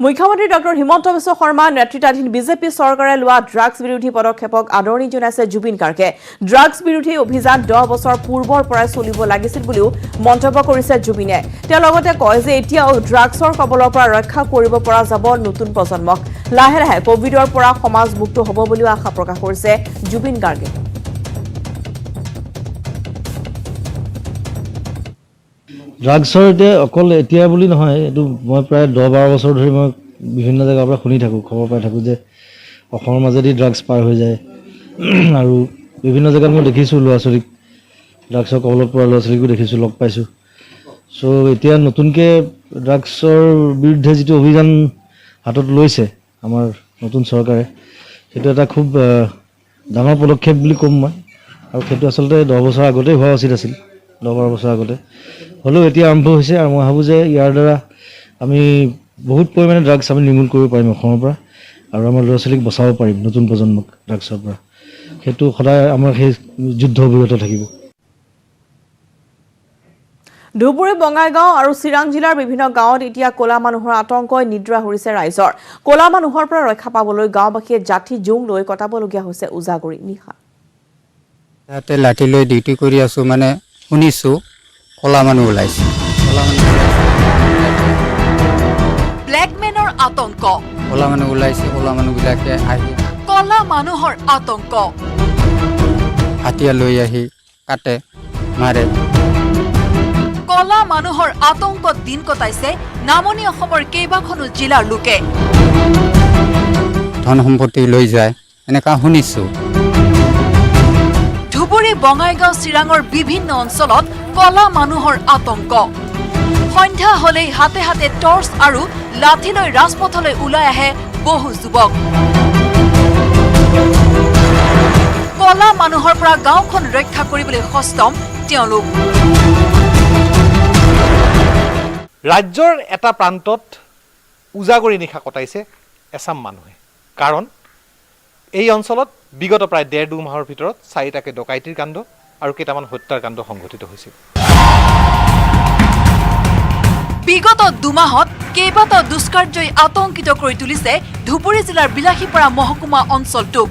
মুখ্যমন্ত্ৰী ডক্টৰ হিমন্ত বিশ্ব শৰ্মা নেতৃত্বাধীন বিজেপি চৰকাৰে লোৱা ড্ৰাগছ বিৰোধী পদক্ষেপক আদৰণি জনাইছে জুবিন গাৰ্গে। ড্ৰাগছ বিৰোধী অভিযান 10 বছৰ পূৰ্বৰ পৰাই চলিব লাগিছিল বুলিও মন্তব্য কৰিছে জুবিনে। তেওঁ লগতে কয় যে এতিয়াও ড্ৰাগছৰ কবলৰ পৰা ৰক্ষা কৰিব পৰা যাব নতুন প্ৰজন্মক। লাহে লাহে কোভিডৰ পৰা সমাজ মুক্ত হ'ব বুলিও আশা প্ৰকাশ কৰিছে জুবিন গাৰ্গে। ড্ৰাগছৰ অকল এতিয়া বুলি নহয়, এইটো মই প্ৰায় 10-12 বছৰ ধৰি মই বিভিন্ন জেগাৰ পৰা শুনি থাকোঁ, খবৰ পাই থাকোঁ যে অসমৰ মাজেদি ড্ৰাগছ পাৰ হৈ যায় আৰু বিভিন্ন জেগাত মই দেখিছোঁ ল'ৰা ছোৱালীক ড্ৰাগছৰ কবলত পৰা ল'ৰা ছোৱালীকো দেখিছোঁ, লগ পাইছোঁ। চ' এতিয়া নতুনকৈ ড্ৰাগছৰ বিৰুদ্ধে যিটো অভিযান হাতত লৈছে আমাৰ নতুন চৰকাৰে, সেইটো এটা খুব ডাঙৰ পদক্ষেপ বুলি ক'ম মই। আৰু সেইটো আচলতে 10 বছৰ আগতেই হোৱা উচিত আছিল, 10-12 বছৰ আগতে হ'লেও এতিয়া আৰম্ভ হৈছে। আৰু মই ভাবোঁ যে ইয়াৰ দ্বাৰা আমি বহুত পৰিমাণে ড্ৰাগছ আমি নিৰ্মূল কৰিব পাৰিম অসমৰ পৰা, আৰু আমাৰ ল'ৰা ছোৱালীক বচাব পাৰিম, নতুন প্ৰজন্মক ড্ৰাগছৰ পৰা। সেইটো সদায় আমাৰ সেই যুদ্ধ অভিগত থাকিব। ধুবুৰী, বঙাইগাঁও আৰু চিৰাং জিলাৰ বিভিন্ন গাঁৱত এতিয়া ক'লা মানুহৰ আতংকই নিদ্ৰা হৰিছে ৰাইজৰ। ক'লা মানুহৰ পৰা ৰক্ষা পাবলৈ গাঁওবাসীয়ে জাঠি জোং লৈ কটাবলগীয়া হৈছে উজাগৰি নিশা। ইয়াতে লাঠি লৈ ডিউটি কৰি আছোঁ, মানে শুনিছোঁ ক'লা মানুহ ওলাইছে। ব্লেকমেনৰ আতংক, ক'লা মানুহ ওলাইছে, ক'লা মানুহবিলাকে আহি ক'লা মানুহৰ আতংক, হাতীয়া লৈ আহি কাটে, মাৰে। ক'লা মানুহৰ আতংকত দিন কটাইছে নামনি অসমৰ কেইবাখনো জিলাৰ লোকে। ধন সম্পত্তি লৈ যায়, এনেকুৱা শুনিছোঁ। ধুবুৰী, বঙাইগাঁও, চিৰাঙৰ বিভিন্ন অঞ্চলত ক'লা মানুহৰ আতংক। সন্ধ্যা হলেই হাতে হাতে টৰ্চ আৰু লাঠি লৈ ৰাজপথলৈ ওলাই আহে বহু যুৱক। ক'লা মানুহৰ পৰা গাঁওখন ৰক্ষা কৰিবলৈ সষ্টম তেওঁলোক। ৰাজ্যৰ এটা প্ৰান্তত উজাগৰি নিশা কটাইছে এছাম মানুহে। কাৰণ এই অঞ্চলত বিগত প্ৰায় 1.5-2 মাহৰ ভিতৰত 4টাকৈ ডকাইতিৰ কাণ্ড আৰু কেইটামান হত্যাৰ কাণ্ড সংঘটিত হৈছিল। বিগত 2 মাহত কেইবাটাও দুষ্কাৰ্যই আতংকিত কৰি তুলিছে ধুবুৰী জিলাৰ বিলাসীপাৰা মহকুমা অঞ্চলটোক।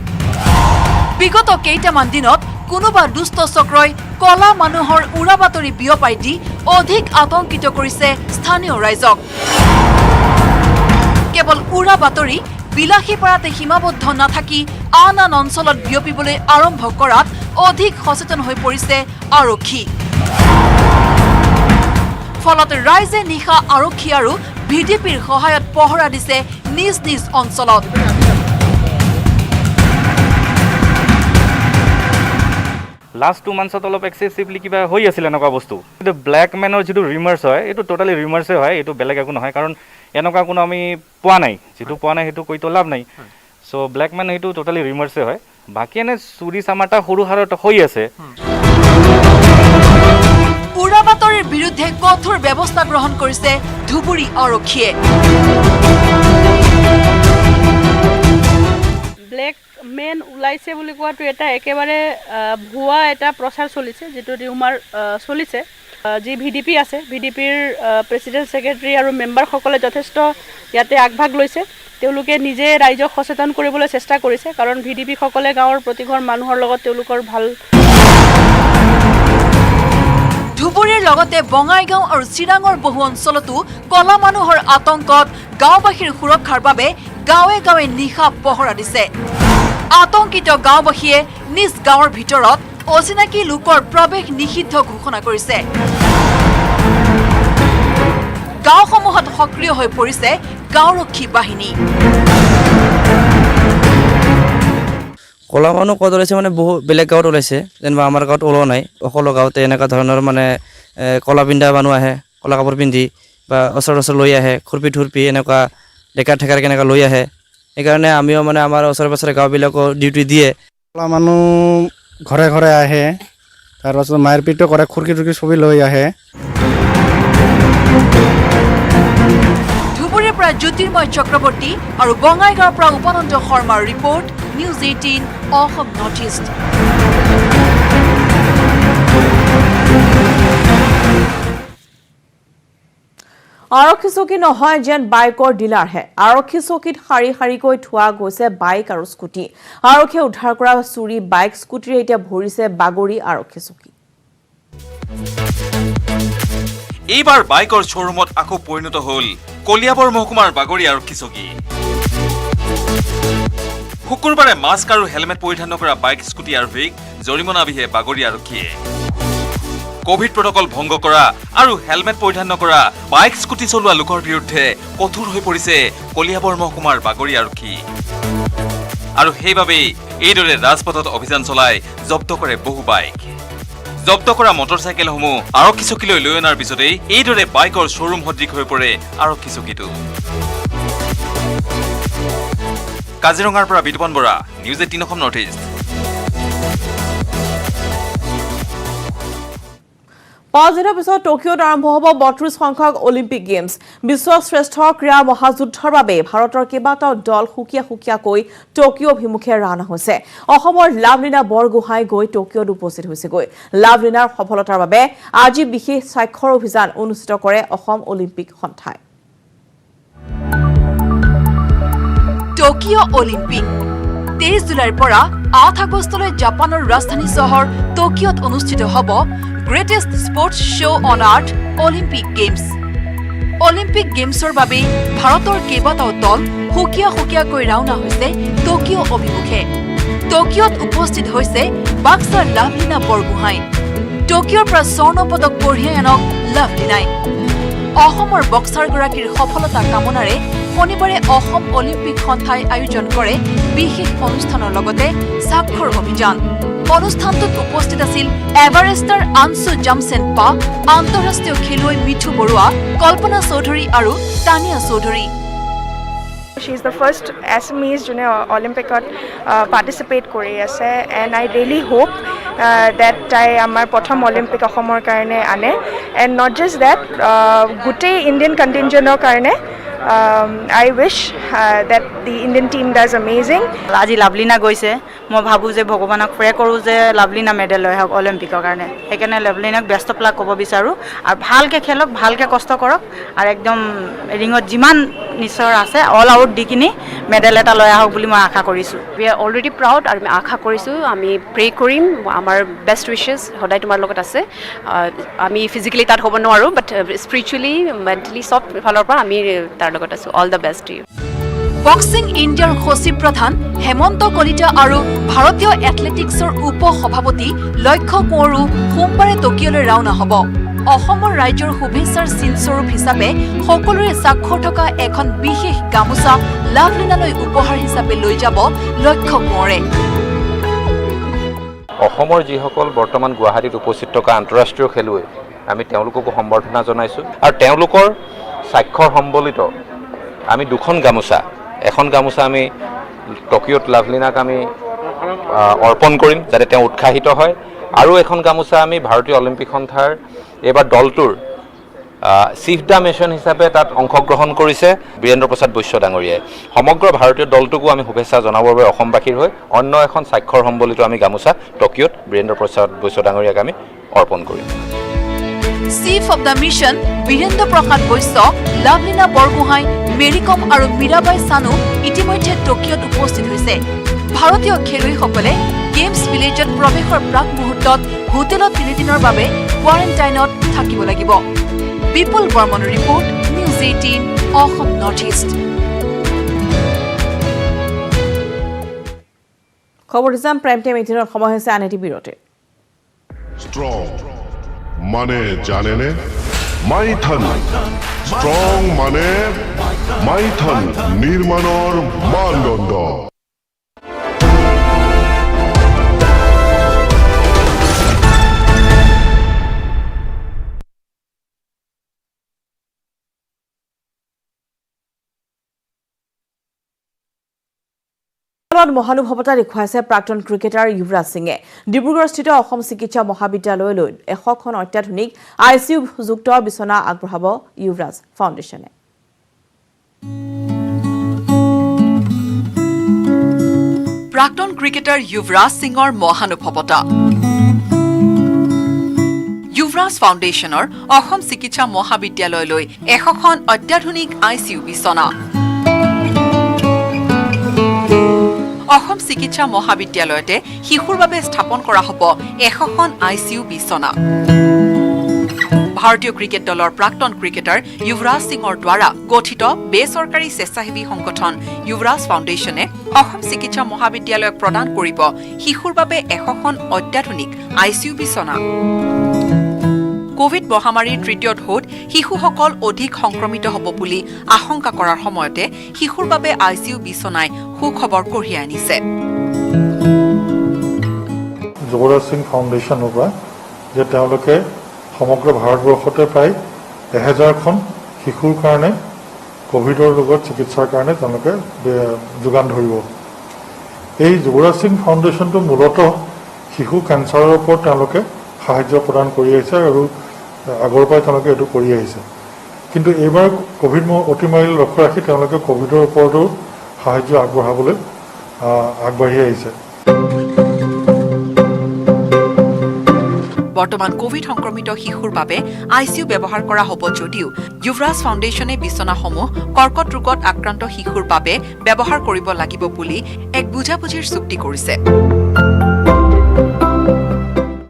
বিগত কেইটামান দিনত কোনোবা দুষ্ট চক্ৰই ক'লা মানুহৰ উৰা বাতৰি বিয়পাই দি অধিক আতংকিত কৰিছে স্থানীয় ৰাইজক। কেৱল উৰা বাতৰি বিলাসীপাৰাতে সীমাবদ্ধ নাথাকি আন আন অঞ্চলত বিয়পিবলৈ আৰম্ভ কৰাত অধিক সচেতন হৈ পৰিছে আৰক্ষী। ফলত ৰাইজে নিশা আৰক্ষী আৰু ভিডিপিৰ সহায়ত পহৰা দিছে নিজ নিজ অঞ্চলত। লাষ্ট 2 মান্থছত অলপ এক্সেচিভলি কিবা হৈ আছিল এনেকুৱা বস্তু। কিন্তু ব্লেকমেনৰ যিটো ৰিমাৰ্ছ হয়, এইটো টোটেলি ৰিমাৰ্ছে হয়, এইটো বেলেগ একো নহয়। কাৰণ এনেকুৱা কোনো আমি পোৱা নাই, যিটো পোৱা নাই সেইটো কৈতো লাভ নাই। চ' ব্লেকমেন সেইটো টোটেলি ৰিমাৰ্ছে হয়। বাকী এনে চুৰি চামাটা সৰু হাৰত হৈ আছে। উৰা বাতৰিৰ বিৰুদ্ধে কঠোৰ ব্যৱস্থা গ্ৰহণ কৰিছে ধুবুৰী আৰক্ষীয়ে। ব্লেকমেন ওলাইছে বুলি কোৱাটো এটা একেবাৰে ভুৱা এটা প্ৰচাৰ চলিছে, যিটো ৰিউমাৰ চলিছে। যি ভিডিপি আছে, ভিডিপিৰ প্ৰেচিডেণ্ট ছেক্ৰেটাৰী আৰু মেম্বাৰসকলে যথেষ্ট ইয়াতে আগভাগ লৈছে। তেওঁলোকে নিজে ৰাইজক সচেতন কৰিবলৈ চেষ্টা কৰিছে, কাৰণ ভিডিপিসকলে গাঁৱৰ প্ৰতিঘৰ মানুহৰ লগত তেওঁলোকৰ ভাল। ধুবুৰীৰ লগতে বঙাইগাঁও আৰু চিৰাঙৰ বহু অঞ্চলতো ক'লা মানুহৰ আতংকত গাঁওবাসীৰ সুৰক্ষাৰ বাবে গাঁৱে গাঁৱে নিশা পহৰা দিছে। আতংকিত গাঁওবাসীয়ে নিজ গাঁৱৰ ভিতৰত অচিনাকি লোকৰ প্ৰৱেশ নিষিদ্ধ ঘোষণা কৰিছে। গাঁওসমূহত সক্ৰিয় হৈ পৰিছে গাঁওৰক্ষী বাহিনী। ক'লা মানুহ ক'ত ওলাইছে মানে বহু বেলেগ গাঁৱত ওলাইছে, যেনিবা আমাৰ গাঁৱত ওলোৱা নাই। সকলো গাঁৱতে এনেকুৱা ধৰণৰ মানে ক'লা পিন্ধা মানুহ আহে, ক'লা কাপোৰ পিন্ধি বা ওচৰ লৈ আহে, খুৰপি এনেকুৱা ডেকা ঠেকাৰ কেনেকুৱা লৈ আহে। সেইকাৰণে আমিও মানে আমাৰ ওচৰে পাঁজৰে গাঁওবিলাকৰ ডিউটি দিয়ে। ক'লা মানুহ ঘৰে ঘৰে আহে, তাৰপাছত মাৰপিটো কৰে, খুৰকি ছবি লৈ আহে। ধুবুৰীৰ পৰা জ্যোতিৰ্ময় চক্ৰৱৰ্তী আৰু বঙাইগাঁৱৰ পৰা উপানন্দ শৰ্মাৰ report, news 18 Assam North east. আৰক্ষী চকী নহয় যেন বাইকৰ ডিলাৰহে আৰক্ষী চকীত শাৰী শাৰীকৈ থোৱা গৈছে বাইক আৰু স্কুটি আৰক্ষীয়ে উদ্ধাৰ কৰা চুৰি বাইক স্কুটিৰে এতিয়া ভৰিছে বাগৰি আৰক্ষী চকী এইবাৰ বাইকৰ শ্বৰুমত আকৌ পৰিণত হ'ল কলিয়াবৰ মহকুমাৰ বাগৰি আৰক্ষী চকী শুকুৰবাৰে মাস্ক আৰু হেলমেট পৰিধান নকৰা বাইক স্কুটি আৰোহীক জৰিমনা বিহে বাগৰি আৰক্ষীয়ে কোভিড প্ৰটকল ভংগ কৰা আৰু হেলমেট পৰিধান নকৰা বাইক স্কুটি চলোৱা লোকৰ বিৰুদ্ধে কঠোৰ হৈ পৰিছে কলিয়াবৰ মহকুমাৰ বাগৰি আৰক্ষী আৰু সেইবাবেই এইদৰে ৰাজপথত অভিযান চলাই জব্দ কৰে বহু বাইক জব্দ কৰা মটৰচাইকেলসমূহ আৰক্ষী চকীলৈ লৈ অনাৰ পিছতেই এইদৰে বাইকৰ শ্বৰুম সদৃশ হৈ পৰে আৰক্ষী চকীটো কাজিৰঙাৰ পৰা Bitupan Bora news 18 Assam North east 5 দিনৰ পিছত টকিঅত আৰম্ভ হ'ব 32 সংখ্যক অলিম্পিক গেমছ বিশ্বৰ শ্ৰেষ্ঠ ক্ৰীড়া মহাযুদ্ধৰ বাবে ভাৰতৰ কেইবাটাও দল সুকীয়াকৈ টকিঅ অভিমুখে ৰাওনা হৈছে অসমৰ লাভলীনা বৰগোহাঁই গৈ টকিঅত উপস্থিত হৈছেগৈ লাভলীনাৰ সফলতাৰ বাবে আজি বিশেষ স্বাক্ষৰ অভিযান অনুষ্ঠিত কৰে অসম অলিম্পিক সন্থাই টকিঅ অলিম্পিক 23 জুলাইৰ পৰা 8 আগষ্টলৈ জাপানৰ ৰাজধানী চহৰ টকিঅত অনুষ্ঠিত হ'ব greatest sports show' on earth Olympic games Olympic গেমছৰ বাবে ভাৰতৰ কেইবাটাও দল সুকীয়াকৈ ৰাওনা হৈছে টকিঅ অভিমুখে টকিঅত উপস্থিত হৈছে বাক্সাৰ লাভলীনা বৰগোহাঁই টকিঅৰ পৰা স্বৰ্ণ পদক কঢ়িয়াই আনক লাভলীনাই অসমৰ বক্সাৰগৰাকীৰ সফলতা কামনাৰে শনিবাৰে অসম অলিম্পিক সন্থাই আয়োজন কৰে বিশেষ অনুষ্ঠানৰ লগতে স্বাক্ষৰ অভিযান অনুষ্ঠানটোত উপস্থিত আছিল এভাৰেষ্টাৰ আনছু জামছেনপা আন্তঃৰাষ্ট্ৰীয় খেলুৱৈ মিঠু বৰুৱা কল্পনা চৌধুৰী আৰু Tania Choudhury She is the first Assamese junior Olympic participate kori ase and I really hope that I amar prothom Olympic অসমৰ কাৰণে আনে and not just that গোটেই Indian contingent কাৰণে I wish that the Indian team does amazing. আজি লাভলীনা গৈছে মই ভাবো যে ভগৱানক প্ৰে কৰো যে লাভলীনা মেডেল লৈ হওক অলিম্পিকৰ কাৰণে সেইকাৰণে লাভলীনাক ব্যস্ত প্লাক ক'ব বিচাৰো আৰু ভালকে খেলক ভালকে কষ্ট কৰক আৰু একদম ৰিঙত যিমান নিশ্চয় আছে অল আউট দি কিনি মেডেল এটা লৈ আহক বুলি মই আশা কৰিছো উই আৰ অলৰেডি প্ৰাউড আৰু আমি আশা কৰিছো আমি প্ৰে কৰিম আমাৰ বেষ্ট উইশেছ সদায় তোমাৰ লগত আছে আমি ফিজিক্যালি তাত হ'ব নোৱাৰো বাট স্পিৰিচুৱেলি মেণ্টেলি সব ফালৰ পৰা আমি তাৰ লগত আছো all the best to you boxing ইণ্ডিয়াৰ সচিব প্ৰধান হেমন্ত কলিতা আৰু ভাৰতীয় এথলেটিক্সৰ উপ সভাপতি লক্ষ্য কোঁৱৰো সোমবাৰে টকিঅলৈ ৰাওনা হ'ব অসমৰ ৰাজ্যৰ শুভেচ্ছাৰ চিনস্বৰূপ হিচাপে সকলোৰে স্বাক্ষৰ থকা এখন বিশেষ গামোচা লাভলীনালৈ উপহাৰ হিচাপে লৈ যাব লক্ষ্য কোঁৱৰে অসমৰ যিসকল বৰ্তমান গুৱাহাটীত উপস্থিত থকা আন্তঃৰাষ্ট্ৰীয় খেলুৱৈ আমি তেওঁলোককো সম্বৰ্ধনা জনাইছোঁ আৰু তেওঁলোকৰ স্বাক্ষৰ সম্বলিত আমি দুখন গামোচা এখন গামোচা আমি টকিঅত লাভলীনাক আমি অৰ্পণ কৰিম যাতে তেওঁ উৎসাহিত হয় আৰু এখন গামোচা আমি ভাৰতীয় অলিম্পিক সন্থাৰ এইবাৰ দলটোৰ চিফ দ্য মিছন হিচাপে তাত অংশগ্ৰহণ কৰিছে বীৰেন্দ্ৰ প্ৰসাদ বৈশ্য ডাঙৰীয়াই সমগ্ৰ ভাৰতীয় দলটোকো আমি শুভেচ্ছা জনাবৰ বাবে অসমবাসীৰ হৈ অন্য এখন স্বাক্ষৰ সম্বলিত আমি গামোচা টকিঅত বীৰেন্দ্ৰ প্ৰসাদ বৈশ্য ডাঙৰীয়াক আমি অৰ্পণ কৰিম chief of the mission Birendra Prasad Baishya Lovlina Borgohain Mary Kom আৰু মীৰাবাই চানু ইতিমধ্যে টকিঅত উপস্থিত হৈছে ভাৰতীয় খেলুৱৈসকলে গেমছ ভিলেজত প্ৰৱেশৰ প্ৰাক মুহূৰ্তত হোটেলত 3 দিনৰ বাবে কোৱাৰেণ্টাইনত থাকিব লাগিব বিপুল বৰ্মনৰ report news 18 Assam North east খবৰ যাম প্ৰাইম টাইম 18 সময় হৈছে আনএটি বিৰতি স্ট্ৰং মানে জানেনে মাইথন স্ট্ৰং মানে মাইথন নিৰ্মাণৰ মানদণ্ড মহানুভৱতা দেখুৱাইছে প্ৰাক্তন ক্ৰিকেটাৰ যুৱৰাজ সিঙে ডিব্ৰুগড়স্থিত অসম চিকিৎসা মহাবিদ্যালয়লৈ 100খন অত্যাধুনিক আইচিইউ যুক্ত বিছনা আগবঢ়াব যুৱৰাজ ফাউণ্ডেশ্যনে প্ৰাক্তন ক্ৰিকেটাৰ যুৱৰাজ সিঙৰ মহানুভৱতা যুৱৰাজ ফাউণ্ডেশ্যনৰ অসম চিকিৎসা মহাবিদ্যালয়লৈ 100খন অত্যাধুনিক ICU বিছনা। অসম চিকিৎসা মহাবিদ্যালয়তে শিশুৰ বাবে স্থাপন কৰা হ'ব 100খন ICU বিছনা। ভাৰতীয় ক্ৰিকেট দলৰ প্ৰাক্তন ক্ৰিকেটাৰ যুৱৰাজ সিঙৰ দ্বাৰা গঠিত বেচৰকাৰী স্বেচ্ছাসেৱী সংগঠন যুৱৰাজ ফাউণ্ডেশ্যনে অসম চিকিৎসা মহাবিদ্যালয়ক প্ৰদান কৰিব শিশুৰ বাবে 100খন অত্যাধুনিক ICU বিছনা। কোভিড মহামাৰীৰ তৃতীয় ঢৌত শিশুসকল অধিক সংক্ৰমিত হ'ব বুলি আশংকা কৰাৰ সময়তে শিশুৰ বাবে ICU বিছনাই সুখবৰ কঢ়িয়াই আনিছে। যুৱৰাজ সিং ফাউণ্ডেশ্যনৰ পৰা যে তেওঁলোকে সমগ্ৰ ভাৰতবৰ্ষতে প্ৰায় 1000খন শিশুৰ কাৰণে কোভিডৰ ৰোগত চিকিৎসাৰ কাৰণে তেওঁলোকে যোগান ধৰিব। এই যুৱৰাজ সিং ফাউণ্ডেশ্যনটো মূলতঃ শিশু কেঞ্চাৰৰ ওপৰত তেওঁলোকে সাহায্য প্ৰদান কৰি আহিছে আৰু আগৰ পৰাই তেওঁলোকে এইটো কৰি আহিছে। কিন্তু এইবাৰ কোভিড অতিমাৰীলৈ লক্ষ্য ৰাখি তেওঁলোকে কোভিডৰ ওপৰতো সাহায্য আগবঢ়াবলৈ আগবাঢ়ি আহিছে। বৰ্তমান কোভিড সংক্ৰমিত শিশুৰ বাবে ICU ব্যৱহাৰ কৰা হ'ব যদিও যুৱৰাজ ফাউণ্ডেশ্যনে বিছনাসমূহ কৰ্কট ৰোগত আক্ৰান্ত শিশুৰ বাবে ব্যৱহাৰ কৰিব লাগিব বুলি এক বুজাবুজিৰ চুক্তি কৰিছে।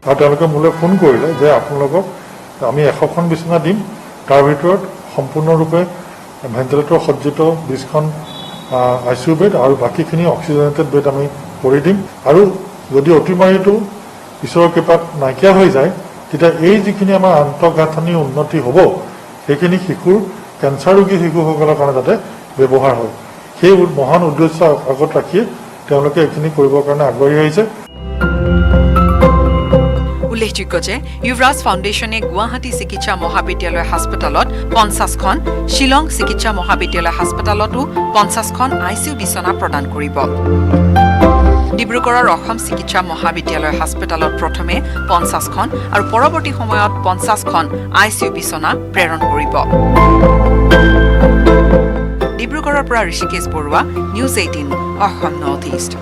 আৰু তেওঁলোকে মোলৈ ফোন কৰিলে যে আপোনালোকক আমি 100খন বিছনা দিম, তাৰ ভিতৰত সম্পূৰ্ণৰূপে ভেণ্টিলেটৰ সজ্জিত 20খন ICU বেড আৰু বাকীখিনি অক্সিজেনেটেড বেড আমি কৰি দিম। আৰু যদি অতিমাৰীটো ঈশ্বৰৰ কৃপাত নাইকিয়া হৈ যায় তেতিয়া এই যিখিনি আমাৰ আন্তঃগাঁথনি উন্নতি হ'ব সেইখিনি শিশুৰ কেঞ্চাৰ ৰোগী শিশুসকলৰ কাৰণে যাতে ব্যৱহাৰ হয়, সেই মহান উদ্দেশ্য আগত ৰাখিয়ে তেওঁলোকে এইখিনি কৰিবৰ কাৰণে আগবাঢ়ি আহিছে। উল্লেখযোগ্য যে যুৱৰাজ ফাউণ্ডেশ্যনে গুৱাহাটী চিকিৎসা মহাবিদ্যালয় হাস্পতালত 50খন, শ্বিলং চিকিৎসা মহাবিদ্যালয় হাস্পতালতো 50খন ICU বিছনা প্ৰদান কৰিব। ডিব্ৰুগড়ৰ অসম চিকিৎসা মহাবিদ্যালয় হাস্পতালত প্ৰথমে 50খন আৰু পৰৱৰ্তী সময়ত 50খন ICU বিছনা প্ৰেৰণ কৰিব। ডিব্ৰুগড়ৰ পৰা Rishikesh Baruah, news 18 Assam North East.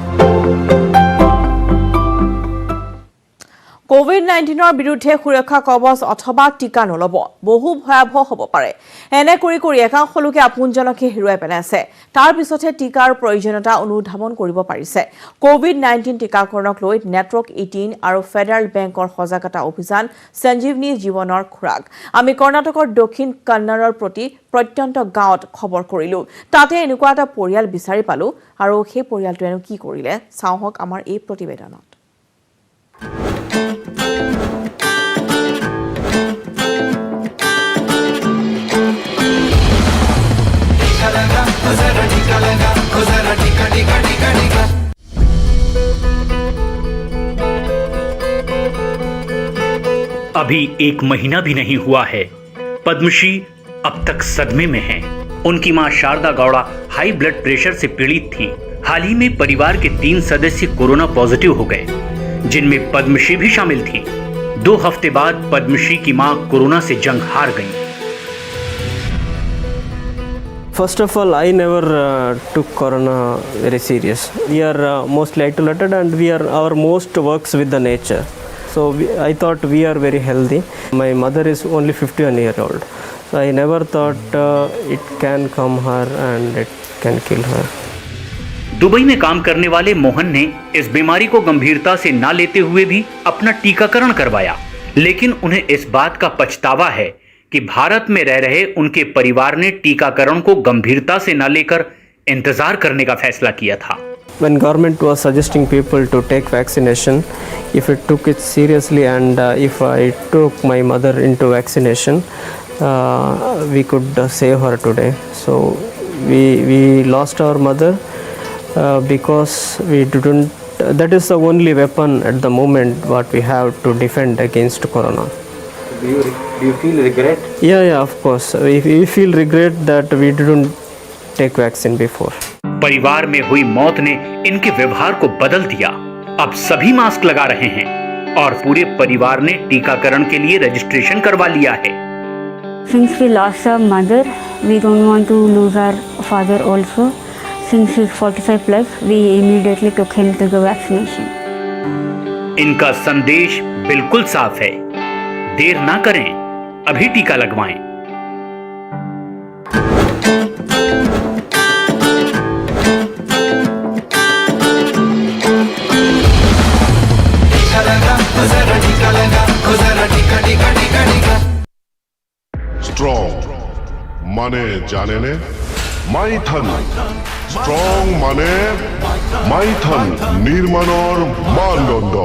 কোভিড-19ৰ বিৰুদ্ধে সুৰক্ষা কৱচ অথবা টীকা নল'ব, বহু ভয়াৱহ হ'ব পাৰে। এনে কৰি কৰি একাংশ লোকে আপোনজনকে হেৰুৱাই পেলাইছে। তাৰ পিছতহে টীকাৰ প্ৰয়োজনীয়তা অনুধাৱন কৰিব পাৰিছে। কোভিড-19 টীকাকৰণক লৈ নেটৱৰ্ক 18 আৰু ফেডাৰেল বেংকৰ সজাগতা অভিযান সঞ্জীৱনী জীৱনৰ খোৰাক। আমি কৰ্ণাটকৰ দক্ষিণ কন্নড়ৰ প্ৰত্যন্ত গাঁৱত খবৰ কৰিলো। তাতে এনেকুৱা এটা পৰিয়াল বিচাৰি পালো আৰু সেই পৰিয়ালটোৱেনো কি কৰিলে চাওঁহক আমাৰ এই প্ৰতিবেদনত। अभी 1 महीना भी नहीं हुआ है, पद्मश्री अब तक सदमे में हैं। उनकी मां Sharada Gowda high blood pressure से पीड़ित थीं। हाल ही में परिवार के 3 सदस्य कोरोना पॉजिटिव हो गए, जिनमें पद्मश्री भी शामिल थीं। 2 हफ्ते बाद पद्मश्री की मां कोरोना से जंग हार गईं। First of all, I never took corona very serious. We are mostly isolated and our most works with the nature. So I thought we are very healthy. My mother is only 51-year-old. So I never thought it can come her and it can kill her. Dubai में काम करने वाले मोहन ने इस बीमारी को गंभीरता से ना लेते हुए भी अपना टीकाकरण करवाया, लेकिन उन्हें इस बात का पछतावा है कि भारत में रह रहे उनके परिवार ने टीकाकरण को गंभीरता से न लेकर इंतजार करने का फैसला किया था। When government was suggesting people to take vaccination, if it took it seriously and if I took my mother into vaccination, we could save her today. So we lost our mother because we didn't. That is the only weapon at the moment what we have to defend against corona. Do you feel regret? Yeah, of course. We feel regret that we didn't take vaccine before. परिवार में हुई मौत ने इनके व्यवहार को बदल दिया। अब सभी मास्क लगा रहे हैं और पूरे परिवार ने टीकाकरण के लिए रजिस्ट्रेशन करवा लिया है। Since we lost our mother, we don't want to lose our father also. Since he's 45 plus, we immediately took him to the vaccination. इनका संदेश बिल्कुल साफ है, देर ना करें, अभी टीका लगवाएं। স্ট্রং মানে জানেনে মাইথান স্ট্রং মানে মাইথান নিৰ্মাণৰ মানদণ্ড।